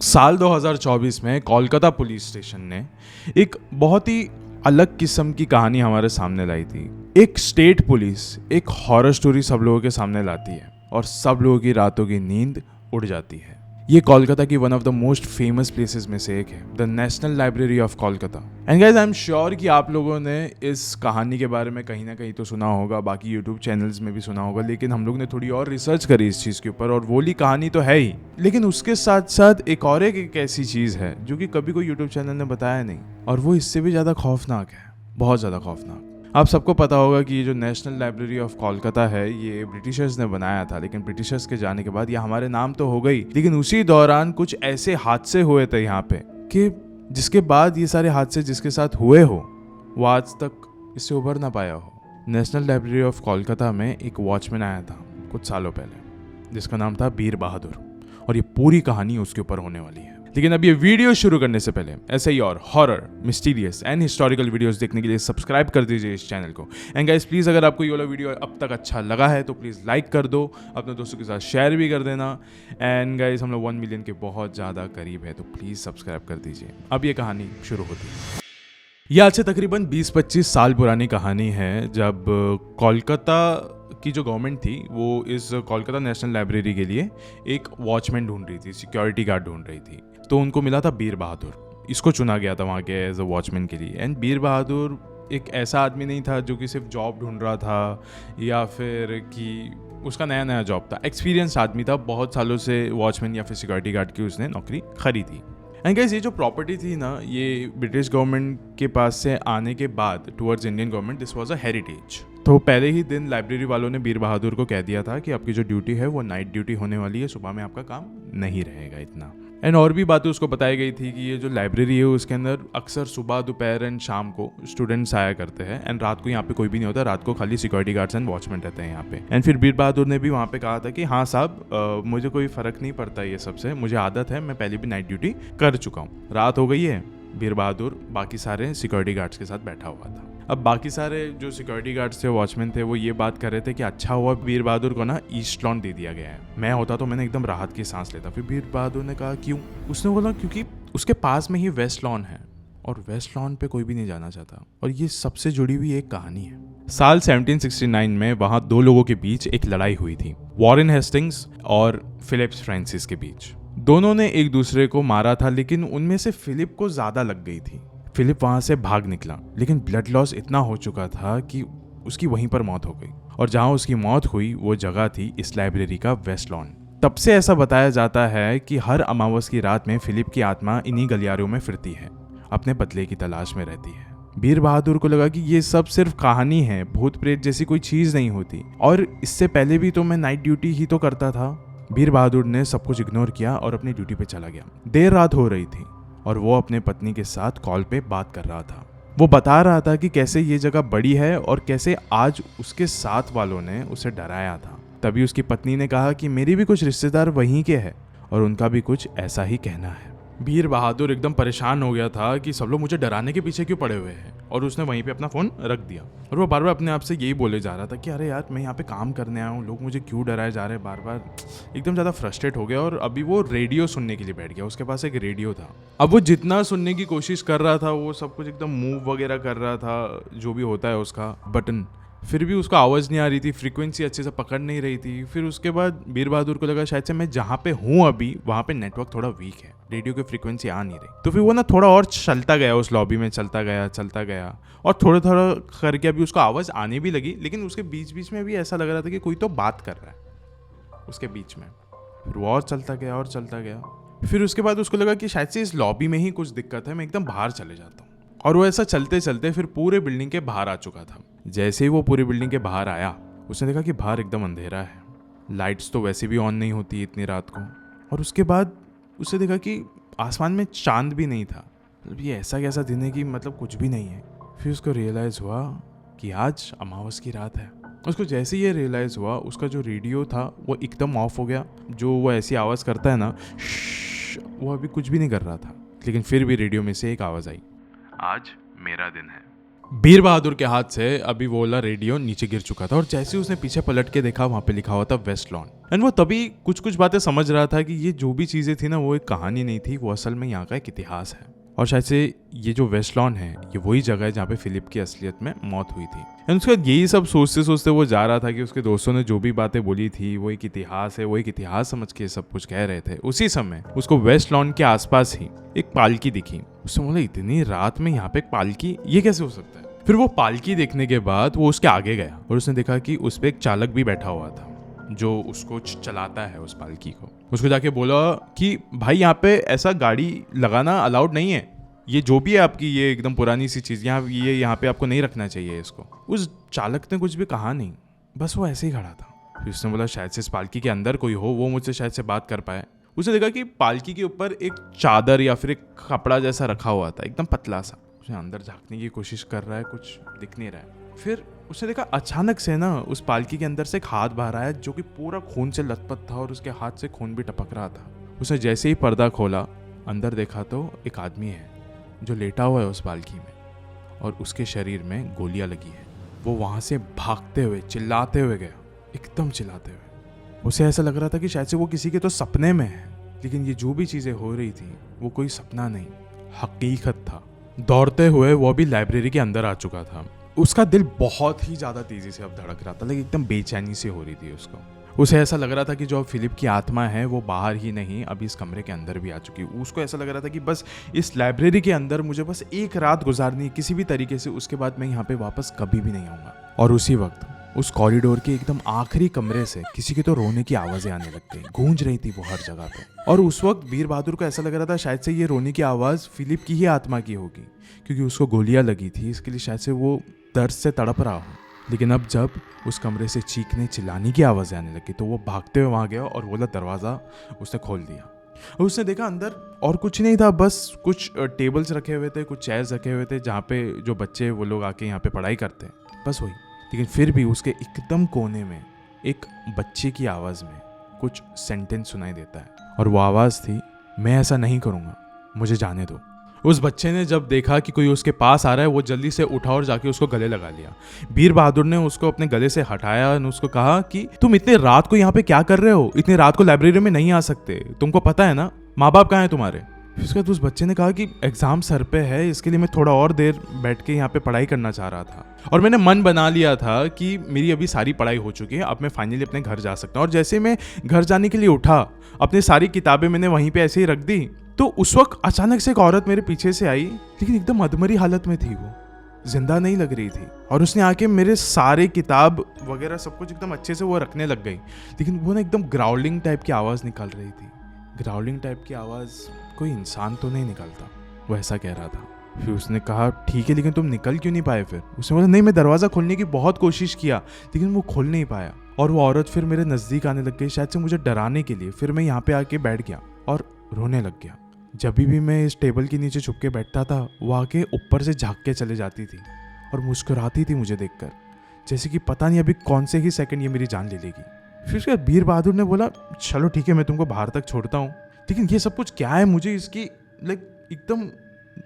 साल 2024 में Kolkata police station ने एक बहुत ही अलग किस्म की कहानी हमारे सामने लाई थी। एक स्टेट पुलिस एक हॉरर स्टोरी सब लोगों के सामने लाती है और सब लोगों की रातों की नींद उड़ जाती है। ये कोलकाता की one of the most famous places में से एक है, the national library of Kolkata. And guys, I am sure कि आप लोगों ने इस कहानी के बारे में कहीं ना कहीं तो सुना होगा, बाकी यूट्यूब चैनल्स में भी सुना होगा, लेकिन हम लोग ने थोड़ी और रिसर्च करी इस चीज़ के ऊपर और वो ली कहानी तो है ही, लेकिन उसके साथ साथ एक ऐसी चीज़ है जो कि कभी कोई यूट्यूब चैनल ने बताया नहीं, और वो इससे भी ज़्यादा खौफनाक है, बहुत ज़्यादा खौफनाक। आप सबको पता होगा कि ये जो नेशनल लाइब्रेरी ऑफ कोलकाता है ये ब्रिटिशर्स ने बनाया था, लेकिन ब्रिटिशर्स के जाने के बाद ये हमारे नाम तो हो गई, लेकिन उसी दौरान कुछ ऐसे हादसे हुए थे यहाँ पे कि जिसके बाद ये सारे हादसे जिसके साथ हुए हो वो आज तक इससे उभर ना पाया हो। नेशनल लाइब्रेरी ऑफ कोलकाता में एक वॉचमैन आया था कुछ सालों पहले जिसका नाम था बीर बहादुर, और ये पूरी कहानी उसके ऊपर होने वाली है। लेकिन अब ये वीडियो शुरू करने से पहले ऐसे ही और horror, mysterious and historical videos देखने के लिए सब्सक्राइब कर दीजिए इस चैनल को। एंड गाइस प्लीज़, अगर आपको ये वाला वीडियो अब तक अच्छा लगा है तो प्लीज़ लाइक कर दो, अपने दोस्तों के साथ शेयर भी कर देना। एंड गाइस, हम लोग 1 मिलियन के बहुत ज़्यादा करीब है, तो प्लीज़ सब्सक्राइब कर दीजिए। अब ये कहानी शुरू होती है। ये आज से तकरीबन 20-25 साल पुरानी कहानी है, जब कोलकाता की जो गवर्नमेंट थी वो इस कोलकाता नेशनल लाइब्रेरी के लिए एक वॉचमैन ढूंढ रही थी, सिक्योरिटी गार्ड ढूंढ रही थी। तो उनको मिला था बीर बहादुर, इसको चुना गया था वहाँ के एज अ वॉचमैन के लिए। एंड बीर बहादुर एक ऐसा आदमी नहीं था जो कि सिर्फ जॉब ढूंढ रहा था या फिर कि उसका नया नया जॉब था, एक्सपीरियंस आदमी था, बहुत सालों से वॉचमैन या फिर सिक्योरिटी गार्ड की उसने नौकरी खरी थी। एंड गाइस, ये जो प्रॉपर्टी थी ना, ये ब्रिटिश गवर्नमेंट के पास से आने के बाद towards Indian government this was a heritage. तो पहले ही दिन लाइब्रेरी वालों ने बीर बहादुर को कह दिया था कि आपकी जो ड्यूटी है वो नाइट ड्यूटी होने वाली है, सुबह में आपका काम नहीं रहेगा इतना। एंड और भी बातें उसको बताई गई थी कि ये जो लाइब्रेरी है उसके अंदर अक्सर सुबह, दोपहर एंड शाम को स्टूडेंट्स आया करते हैं, एंड रात को यहाँ पे कोई भी नहीं होता, रात को खाली सिक्योरिटी गार्ड्स एंड वॉचमैन रहते हैं यहाँ पे। एंड फिर बीर बहादुर ने भी वहाँ पे कहा था कि हाँ साहब, मुझे कोई फर्क नहीं पड़ता ये सबसे, मुझे आदत है, मैं पहले भी नाइट ड्यूटी कर चुका हूँ। रात हो गई है, बीर बहादुर बाकी सारे सिक्योरिटी गार्ड्स के साथ बैठा हुआ था। अब बाकी सारे जो सिक्योरिटी गार्ड्स थे, वॉचमैन थे, वो ये बात कर रहे थे कि अच्छा हुआ बीर बहादुर को ना ईस्ट लॉन दे दिया गया है। मैं होता तो मैंने एकदम राहत की सांस लेता। फिर बीर बहादुर ने कहा क्यों? उसने बोला क्योंकि उसके पास में ही वेस्ट लॉन है और वेस्ट लॉन पे कोई भी नहीं जाना चाहता, और ये सबसे जुड़ी हुई एक कहानी है। साल 1769 में वहाँ दो लोगों के बीच एक लड़ाई हुई थी, वॉरेन हेस्टिंग्स और फिलिप्स फ्रांसिस के बीच। दोनों ने एक दूसरे को मारा था, लेकिन उनमें से फिलिप को ज्यादा लग गई थी। फिलिप वहां से भाग निकला, लेकिन ब्लड लॉस इतना हो चुका था कि उसकी वहीं पर मौत हो गई, और जहां उसकी मौत हुई वो जगह थी इस लाइब्रेरी का वेस्ट लॉन। तब से ऐसा बताया जाता है कि हर अमावस की रात में फिलिप की आत्मा इन्हीं गलियारों में फिरती है, अपने बदले की तलाश में रहती है। बीर बहादुर को लगा कि ये सब सिर्फ कहानी है, भूत प्रेत जैसी कोई चीज नहीं होती, और इससे पहले भी तो मैं नाइट ड्यूटी ही तो करता था। बीर बहादुर ने सब कुछ इग्नोर किया और अपनी ड्यूटी पे चला गया। देर रात हो रही थी और वो अपने पत्नी के साथ कॉल पे बात कर रहा था। वो बता रहा था कि कैसे ये जगह बड़ी है और कैसे आज उसके साथ वालों ने उसे डराया था। तभी उसकी पत्नी ने कहा कि मेरी भी कुछ रिश्तेदार वहीं के हैं और उनका भी कुछ ऐसा ही कहना है। बीर बहादुर एकदम परेशान हो गया था कि सब लोग मुझे डराने के पीछे क्यों पड़े हुए हैं, और उसने वहीं पे अपना फ़ोन रख दिया। और वो बार बार अपने आप से यही बोले जा रहा था कि अरे यार, मैं यहाँ पे काम करने आया हूँ, लोग मुझे क्यों डराए जा रहे हैं बार बार। एकदम ज़्यादा फ्रस्ट्रेट हो गया, और अभी वो रेडियो सुनने के लिए बैठ गया। उसके पास एक रेडियो था। अब वो जितना सुनने की कोशिश कर रहा था वो सब कुछ एकदम मूव वगैरह कर रहा था, जो भी होता है उसका बटन, फिर भी उसको आवाज़ नहीं आ रही थी, फ्रीक्वेंसी अच्छे से पकड़ नहीं रही थी। फिर उसके बाद बीर बहादुर को लगा शायद से मैं जहाँ पे हूँ अभी वहाँ पे नेटवर्क थोड़ा वीक है, रेडियो की फ्रीक्वेंसी आ नहीं रही। तो फिर वो ना थोड़ा और चलता गया, उस लॉबी में चलता गया, और थोड़ा थोड़ा करके अभी उसको आवाज़ आने भी लगी, लेकिन उसके बीच बीच में भी ऐसा लग रहा था कि कोई तो बात कर रहा है उसके बीच में। फिर वो और चलता गया। फिर उसके बाद उसको लगा कि शायद से इस लॉबी में ही कुछ दिक्कत है, मैं एकदम बाहर चले जाता हूँ। और वो ऐसा चलते चलते फिर पूरे बिल्डिंग के बाहर आ चुका था। जैसे ही वो पूरी बिल्डिंग के बाहर आया, उसने देखा कि बाहर एकदम अंधेरा है, लाइट्स तो वैसे भी ऑन नहीं होती इतनी रात को। और उसके बाद उसने देखा कि आसमान में चांद भी नहीं था। मतलब ये ऐसा कैसा दिन है कि मतलब कुछ भी नहीं है। फिर उसको रियलाइज़ हुआ कि आज अमावस की रात है। उसको जैसे ये रियलाइज़ हुआ, उसका जो रेडियो था वो एकदम ऑफ हो गया। जो वो ऐसी आवाज़ करता है ना, वो अभी कुछ भी नहीं कर रहा था, लेकिन फिर भी रेडियो में से एक आवाज़ आई, आज मेरा दिन है, बीर बहादुर के हाथ से अभी वो वाला रेडियो नीचे गिर चुका था और जैसे ही उसने पीछे पलट के देखा वहाँ पे लिखा हुआ था वेस्ट लॉन। एंड वो तभी कुछ कुछ बातें समझ रहा था कि ये जो भी चीज़ें थी ना वो एक कहानी नहीं थी, वो असल में यहाँ का एक इतिहास है। और शायद से ये जो वेस्ट लॉन है ये वही जगह है जहाँ पे फिलिप की असलियत में मौत हुई थी। एंड उसके बाद यही सब सोचते सोचते वो जा रहा था कि उसके दोस्तों ने जो भी बातें बोली थी वो एक इतिहास है, वो एक इतिहास समझ के सब कुछ कह रहे थे। उसी समय उसको वेस्ट लॉन के आसपास ही एक पालकी दिखी। उसने बोला इतनी रात में यहाँ पे एक पालकी, ये कैसे हो सकता है? फिर वो पालकी देखने के बाद वो उसके आगे गया और उसने देखा कि उस पर एक चालक भी बैठा हुआ था जो उसको चलाता है उस पालकी को। उसको जाके बोला कि भाई यहाँ पे ऐसा गाड़ी लगाना अलाउड नहीं है, ये जो भी है आपकी ये एकदम पुरानी सी चीज़ यहाँ पे आपको नहीं रखना चाहिए इसको। उस चालक ने कुछ भी कहा नहीं, बस वो ऐसे ही खड़ा था। फिर उसने बोला शायद से इस पालकी के अंदर कोई हो, वो मुझसे शायद से बात कर पाए। उसने देखा कि पालकी के ऊपर एक चादर या फिर एक कपड़ा जैसा रखा हुआ था, एकदम पतला सा। उसने अंदर झांकने की कोशिश कर रहा है, कुछ दिख नहीं रहा है। फिर उसने देखा अचानक से ना उस पालकी के अंदर से एक हाथ बाहर आया जो कि पूरा खून से लथपथ था और उसके हाथ से खून भी टपक रहा था। उसने जैसे ही पर्दा खोला अंदर देखा तो एक आदमी है जो लेटा हुआ है उस पालकी में और उसके शरीर में गोलियां लगी है। वो वहां से भागते हुए चिल्लाते हुए गया, एकदम चिल्लाते हुए। उसे ऐसा लग रहा था कि शायद से वो किसी के तो सपने में है, लेकिन ये जो भी चीजें हो रही थी वो कोई सपना नहीं, हकीकत था। दौड़ते हुए वो भी लाइब्रेरी के अंदर आ चुका था। उसका दिल बहुत ही ज़्यादा तेज़ी से अब धड़क रहा था, लेकिन एकदम बेचैनी से हो रही थी उसको। उसे ऐसा लग रहा था कि जो फिलिप की आत्मा है वो बाहर ही नहीं अभी इस कमरे के अंदर भी आ चुकी है। उसको ऐसा लग रहा था कि बस इस लाइब्रेरी के अंदर मुझे बस एक रात गुजारनी है किसी भी तरीके से, उसके बाद मैं यहाँ पे वापस कभी भी नहीं आऊँगा। और उसी वक्त उस कॉरिडोर के एकदम आखिरी कमरे से किसी के तो रोने की आवाज़ें आने लग गई, गूंज रही थी वो हर जगह पे। और उस वक्त बीर बहादुर को ऐसा लग रहा था शायद से ये रोने की आवाज़ फिलिप की ही आत्मा की होगी, क्योंकि उसको गोलियां लगी थी, इसके लिए शायद से वो दर्द से तड़प रहा हो। लेकिन अब जब उस कमरे से चीखने चिल्लाने की आवाज़ें आने लगी तो वो भागते हुए वहाँ गया और वो दरवाज़ा उसने खोल दिया। और उसने देखा अंदर और कुछ नहीं था, बस कुछ टेबल्स रखे हुए थे, कुछ चेयर्स रखे हुए थे जहाँ पे जो बच्चे वो लोग आके यहाँ पे पढ़ाई करते हैं, बस वही। लेकिन फिर भी उसके एकदम कोने में एक बच्चे की आवाज़ में कुछ सेंटेंस सुनाई देता है और वो आवाज़ थी, मैं ऐसा नहीं करूँगा, मुझे जाने दो। उस बच्चे ने जब देखा कि कोई उसके पास आ रहा है वो जल्दी से उठा और जाके उसको गले लगा लिया। बीर बहादुर ने उसको अपने गले से हटाया और उसको कहा कि तुम इतने रात को यहाँ पे क्या कर रहे हो, इतनी रात को लाइब्रेरी में नहीं आ सकते, तुमको पता है ना माँ बाप कहाँ हैं तुम्हारे। उसके बाद उस बच्चे ने कहा कि एग्जाम सर पे है, इसके लिए मैं थोड़ा और देर बैठ के यहाँ पे पढ़ाई करना चाह रहा था और मैंने मन बना लिया था कि मेरी अभी सारी पढ़ाई हो चुकी है, अब मैं फाइनली अपने घर जा सकता हूँ। और जैसे मैं घर जाने के लिए उठा, अपनी सारी किताबें मैंने वहीं पे ऐसे ही रख दी, तो उस वक्त अचानक से एक औरत मेरे पीछे से आई, लेकिन एकदम अधमरी हालत में थी, वो जिंदा नहीं लग रही थी। और उसने आके मेरे सारे किताब वगैरह सब कुछ एकदम अच्छे से वो रखने लग गई, लेकिन वो ना एकदम ग्राउलिंग टाइप की आवाज़ निकाल रही थी। ग्राउलिंग टाइप की आवाज़ कोई इंसान तो नहीं निकलता, वो ऐसा कह रहा था। फिर उसने कहा ठीक है, लेकिन तुम निकल क्यों नहीं पाए? फिर उसने बोला नहीं, मैं दरवाज़ा खोलने की बहुत कोशिश किया लेकिन वो खोल नहीं पाया। और वो औरत फिर मेरे नज़दीक आने लग गई, शायद से मुझे डराने के लिए। फिर मैं यहाँ पे आके बैठ गया और रोने लग गया। जब भी मैं इस टेबल के नीचे छुप के बैठता था वो आके ऊपर से झाँक के चले जाती थी और मुस्कुराती थी मुझे देखकर, जैसे कि पता नहीं अभी कौन से ही सेकंड ये मेरी जान ले लेगी। फिर उसके बाद बीर बहादुर ने बोला चलो ठीक है, मैं तुमको बाहर तक छोड़ता हूँ, लेकिन ये सब कुछ क्या है, मुझे इसकी एकदम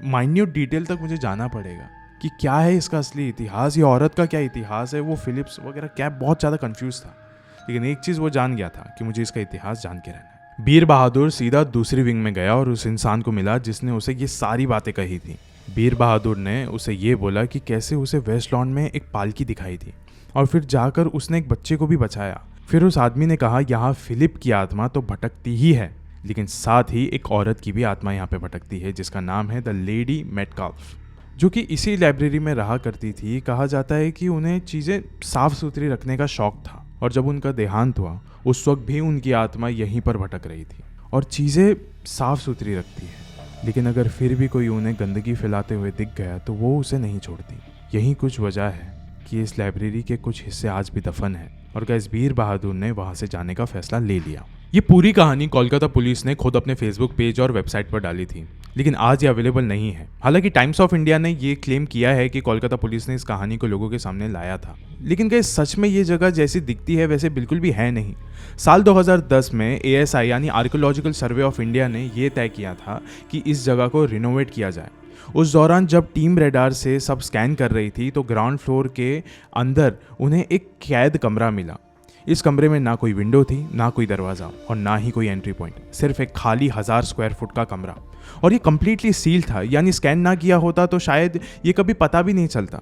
माइन्यूट डिटेल तक मुझे जाना पड़ेगा कि क्या है इसका असली इतिहास, ये औरत का क्या इतिहास है, वो फिलिप्स वगैरह क्या। बहुत ज़्यादा कंफ्यूज था, लेकिन एक चीज़ वो जान गया था कि मुझे इसका इतिहास जान के रहना है। बीर बहादुर सीधा दूसरी विंग में गया और उस इंसान को मिला जिसने उसे ये सारी बातें कही थी। बीर बहादुर ने उसे ये बोला कि कैसे उसे वेस्ट लॉन में एक पालकी दिखाई थी और फिर जाकर उसने एक बच्चे को भी बचाया। फिर उस आदमी ने कहा यहाँ फिलिप की आत्मा तो भटकती ही है, लेकिन साथ ही एक औरत की भी आत्मा यहाँ पे भटकती है जिसका नाम है द लेडी मेटकाल्फ, जो कि इसी लाइब्रेरी में रहा करती थी। कहा जाता है कि उन्हें चीज़ें साफ सुथरी रखने का शौक था और जब उनका देहांत हुआ उस वक्त भी उनकी आत्मा यहीं पर भटक रही थी और चीज़ें साफ सुथरी रखती है, लेकिन अगर फिर भी कोई उन्हें गंदगी फैलाते हुए दिख गया तो वो उसे नहीं छोड़ती। यही कुछ वजह है कि इस लाइब्रेरी के कुछ हिस्से आज भी दफन है और गाइस बीर बहादुर ने वहाँ से जाने का फैसला ले लिया। ये पूरी कहानी कोलकाता पुलिस ने खुद अपने फेसबुक पेज और वेबसाइट पर डाली थी, लेकिन आज ये अवेलेबल नहीं है। हालांकि टाइम्स ऑफ इंडिया ने ये क्लेम किया है कि कोलकाता पुलिस ने इस कहानी को लोगों के सामने लाया था, लेकिन क्या सच में ये जगह जैसी दिखती है वैसे बिल्कुल भी है नहीं। साल 2010 में ASI यानी आर्कियोलॉजिकल सर्वे ऑफ इंडिया ने ये तय किया था कि इस जगह को रिनोवेट किया जाए उस दौरान जब टीम रेडार से सब स्कैन कर रही थी तो ग्राउंड फ्लोर के अंदर उन्हें एक कैद कमरा मिला। इस कमरे में ना कोई विंडो थी, ना कोई दरवाज़ा और ना ही कोई एंट्री पॉइंट, सिर्फ एक खाली 1000 स्क्वायर फुट का कमरा। और ये कम्प्लीटली सील था, यानी स्कैन ना किया होता तो शायद ये कभी पता भी नहीं चलता।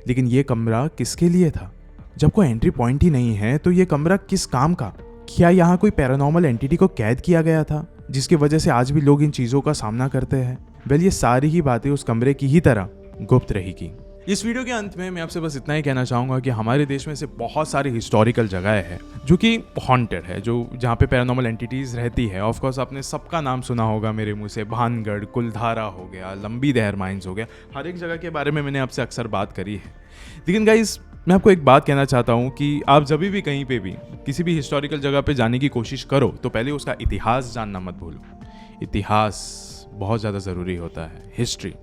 लेकिन ये कमरा किसके लिए था? जब कोई एंट्री पॉइंट ही नहीं है तो ये कमरा किस काम का? क्या यहाँ कोई पैरानॉर्मल एंटिटी को कैद किया गया था जिसकी वजह से आज भी लोग इन चीज़ों का सामना करते हैं? वेल, ये सारी ही बातें उस कमरे की ही तरह गुप्त रहेगी। इस वीडियो के अंत में मैं आपसे बस इतना ही कहना चाहूँगा कि हमारे देश में से बहुत सारी हिस्टोरिकल जगहें हैं जो कि हॉन्टेड है, जो जहाँ पे पैरानॉर्मल एंटिटीज़ रहती है। ऑफ कोर्स आपने सबका नाम सुना होगा मेरे मुंह से, भानगढ़, कुलधारा हो गया, लंबी दहर माइंस हो गया, हर एक जगह के बारे में मैंने आपसे अक्सर बात करी है। लेकिन गाइस, मैं आपको एक बात कहना चाहता हूँ कि आप जब भी कहीं पे भी किसी भी हिस्टोरिकल जगह पे जाने की कोशिश करो तो पहले उसका इतिहास जानना मत भूलो। इतिहास बहुत ज़्यादा ज़रूरी होता है, हिस्ट्री।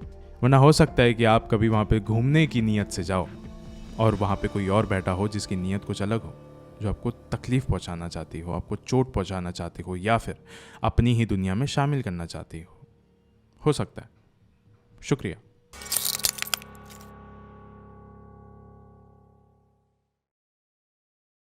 वरना हो सकता है कि आप कभी वहाँ पे घूमने की नीयत से जाओ और वहाँ पे कोई और बैठा हो जिसकी नीयत कुछ अलग हो, जो आपको तकलीफ़ पहुँचाना चाहती हो, आपको चोट पहुँचाना चाहती हो, या फिर अपनी ही दुनिया में शामिल करना चाहती हो सकता है। शुक्रिया।